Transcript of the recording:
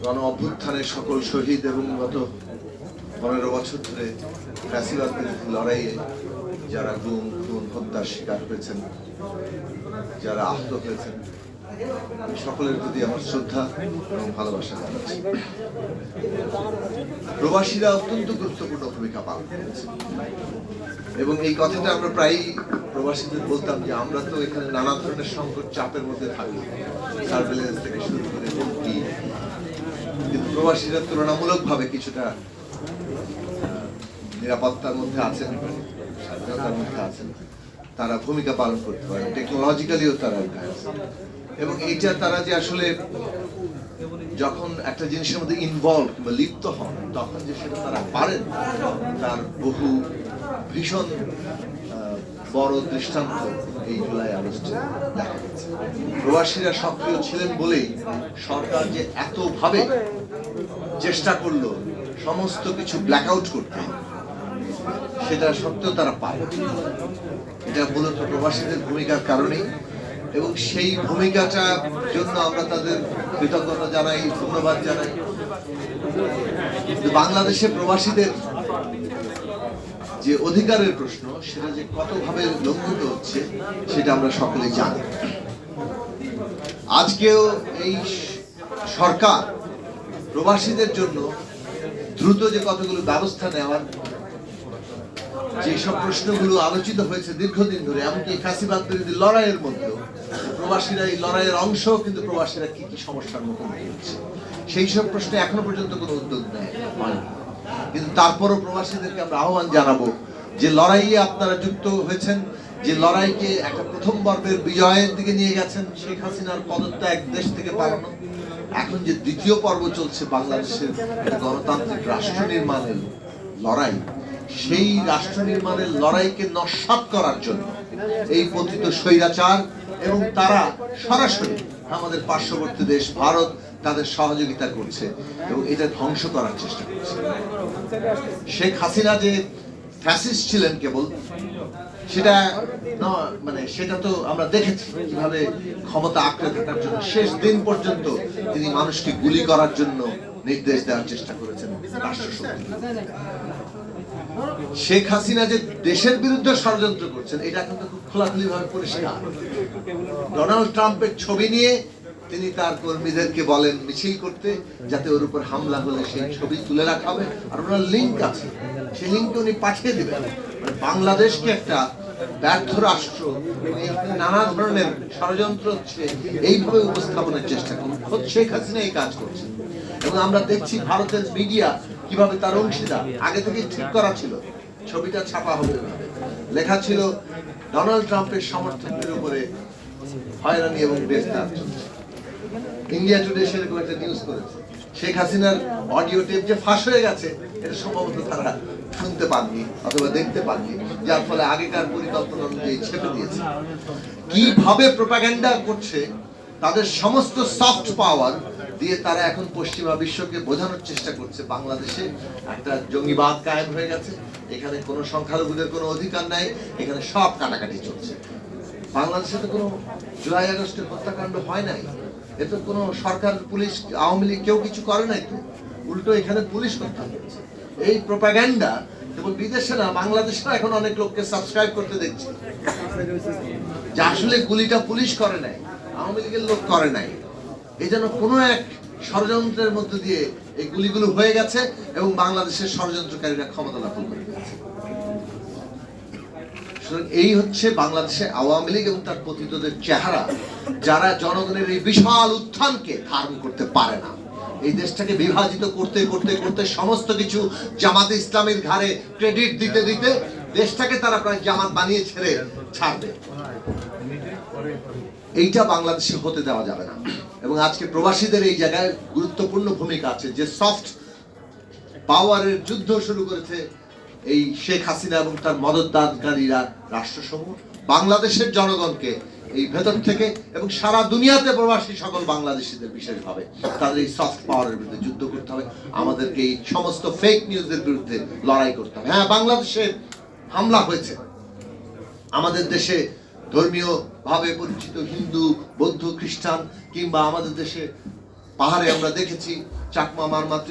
গণ অভ্যুত্থানের সকল শহীদ এবং গত 15 বছর ধরে ফ্যাসিবাদ বিরোধী লড়াইয়ে যারা গুম খুন হত্যার শিকার হয়েছেন, যারা আহত হয়েছেন, আমি সকলের প্রতি আমার শ্রদ্ধা এবং ভালোবাসা জানাচ্ছি। প্রবাসীরা অত্যন্ত গুরুত্বপূর্ণ ভূমিকা পালন করেছে এবং এই কথাটা আমরা প্রায়ই প্রবাসীদের বলতাম যে আমরা তো এখানে নানা ধরনের সংকট চাপের মধ্যে থাকি, সার্ভেলেন্স থেকে শুরু করে হুমকি, কিন্তু প্রবাসীরা তুলনামূলকভাবে কিছুটা নিরাপত্তার মধ্যে আছেন, স্বাধীনতার মধ্যে আছেন, তারা ভূমিকা পালন করতে পারেন, টেকনোলজিক্যালিও তারা এবং এইটা তারা যে আসলে যখন একটা জিনিসের মধ্যে ইনভলভ কিংবা লিপ্ত হন তখন যে সেটা তারা পারেন তার বহু ভীষণ বড় দৃষ্টান্ত এই জুলাই আগস্টে দেখা গেছে। প্রবাসীরা সক্রিয় ছিলেন বলেই সরকার যে এতভাবে চেষ্টা করলো সমস্ত কিছু ব্ল্যাক আউট করতে, সেটা সত্ত্বেও তারা পারে। এটা মূলত প্রবাসীদের ভূমিকার কারণেই এবং সেই ভূমিকাটার জন্য আমরা তাদের কৃতজ্ঞতা জানাই, ধন্যবাদ জানাই। কিন্তু বাংলাদেশে প্রবাসীদের যে অধিকারের প্রশ্ন সেটা যে কতভাবে লঙ্ঘিত হচ্ছে সেটা আমরা সকলে জানি। আজকেও এই সরকার প্রবাসীদের জন্য দ্রুত যে কতগুলো ব্যবস্থা নেওয়ার, যেসব প্রশ্নগুলো আলোচিত হয়েছে দীর্ঘদিন ধরে, এমনকি ফ্যাসিবাদ বিরোধী লড়াইয়ের মধ্যেও প্রবাসীরা এই লড়াইয়ের অংশ, কিন্তু প্রবাসীরা কি কি সমস্যার মুখোমুখি হচ্ছে সেই সব প্রশ্নে এখনো পর্যন্ত কোনো উদ্যোগ নেয় হয়নি। কিন্তু তারপরও প্রবাসীদেরকে আমরা আহ্বান জানাবো যে লড়াইয়ে আপনারা যুক্ত হয়েছেন, যে লড়াইকে একটা প্রথম পর্বের বিজয়ের দিকে নিয়ে গেছেন, শেখ হাসিনার পদত্যাগ, দেশ থেকে পালানো, এখন যে দ্বিতীয় পর্ব চলছে বাংলাদেশের গণতান্ত্রিক রাষ্ট্র নির্মাণের লড়াই, সেই রাষ্ট্র নির্মাণের লড়াইকে নস্যাৎ করার জন্য এই পতিত স্বৈরাচার এবং তারা সরাসরি আমাদের পার্শ্ববর্তী দেশ ভারত তাদের সহযোগিতা করছে এবং এটা ধ্বংস করার চেষ্টা করছে। শেখ হাসিনা যে ফ্যাসিস্ট ছিলেন কেবল সেটা মানে সেটা তো আমরা দেখেছি কিভাবে ক্ষমতা আঁকড়ে থাকার জন্য শেষ দিন পর্যন্ত তিনি মানুষকে গুলি করার জন্য নির্দেশ দেওয়ার চেষ্টা করেছেন রাষ্ট্রশক্তি। শেখ হাসিনা যে দেশের বিরুদ্ধে ষড়যন্ত্র করছেন এটা কিন্তু খুব খোলাখুলি ভাবে পরিষ্কার। ডোনাল্ড ট্রাম্পের ছবি নিয়ে তিনি তার কর্মীদেরকে বলেন মিছিল করতে, যাতে ওর উপর হামলা হলে সেই ছবি তুলে রাখা হবে, আর ওনার লিঙ্ক আছে, সেই লিঙ্ক উনি পাঠিয়ে দিবেন। বাংলাদেশকে একটা ব্যর্থ রাষ্ট্র, নানা ধরনের ষড়যন্ত্র হচ্ছে এইভাবে উপস্থাপনের চেষ্টা করুন, শেখ হাসিনা এই কাজ করছে। এবং আমরা দেখছি ভারতের মিডিয়া কিভাবে তার অংশীদার, আগে থেকে ঠিক করা ছিল ছবিটা ছাপা হবে, লেখা ছিল ডোনাল্ড ট্রাম্পের সমর্থকদের উপরে হয়রানি এবং গ্রেফতার চলছে। ইন্ডিয়া টুডে সেরকম একটা নিউজ করেছে। শেখ হাসিনার অডিও টেপ যে ফাঁস হয়ে গেছে এটা সম্ভবত তারা শুনতে পাননি অথবা দেখতে পাননি, যার ফলে আগেকার পরিকল্পনা অনুযায়ী ছেপে দিয়েছে। কিভাবে প্রোপাগান্ডা করছে, তাদের সমস্ত সফট পাওয়ার দিয়ে তারা এখন পশ্চিমা বিশ্বকে বোঝানোর চেষ্টা করছে বাংলাদেশে একটা জঙ্গিবাদ কায়েম হয়ে গেছে, এখানে কোনো সংখ্যালঘুদের কোনো অধিকার নাই, এখানে সব কাটাকাটি চলছে। বাংলাদেশে তো কোনো জুলাই আগস্টের হত্যাকাণ্ড হয় নাই, এতে কোনো সরকার, পুলিশ, আওয়ামী লীগ কেউ কিছু করে নাই, তো উল্টো এখানে পুলিশ হত্যা করেছে। এই প্রোপাগান্ডা কেবল বিদেশে না, বাংলাদেশেও এখন অনেক লোককে সাবস্ক্রাইব করতে দেখছি যে আসলে গুলিটা পুলিশ করে নাই, আওয়ামী লীগের লোক করে নাই। এই জন্য কোনো এক ষড়যন্ত্রের মধ্যে দিয়ে এই গুলিগুলো হয়ে গেছে এবং বাংলাদেশের ষড়যন্ত্রকারীরা ক্ষমতা দখল করে গেছে। এই হচ্ছে বাংলাদেশে আওয়ামী লীগ এবং তার পতিতদের চেহারা, যারা জনগণের এই বিশাল উত্থানকে ধারণ করতে পারে না। এই দেশটাকে বিভাজিত করতে করতে করতে সমস্ত কিছু জামাতে ইসলামের ঘাড়ে ক্রেডিট দিতে দিতে দেশটাকে তারা প্রায় জামাত বানিয়ে ছাড়বে। এইটা বাংলাদেশে হতে দেওয়া যাবে না। এবং আজকে প্রবাসীদের এই জায়গায় গুরুত্বপূর্ণ ভূমিকা আছে, যে সফট পাওয়ারের যুদ্ধ শুরু করেছে এই শেখ হাসিনা এবং তার মদতদানকারীরা রাষ্ট্রসমূহ। বাংলাদেশের জনগণকে এই ভেতর থেকে এবং সারা দুনিয়াতে প্রবাসী সকল বাংলাদেশিদের বিশেষভাবে তাদের এই সফট পাওয়ারের বিরুদ্ধে যুদ্ধ করতে হবে। আমাদেরকে এই সমস্ত ফেক নিউজের বিরুদ্ধে লড়াই করতে হবে। হ্যাঁ, বাংলাদেশে হামলা হয়েছে, আমাদের দেশে ধর্মীয় ভাবে পরিচিত হিন্দু, বৌদ্ধ, খ্রিস্টান কিংবা আমাদের দেশে পাহাড়ে আমরা দেখেছি চাকমা মারমাত্র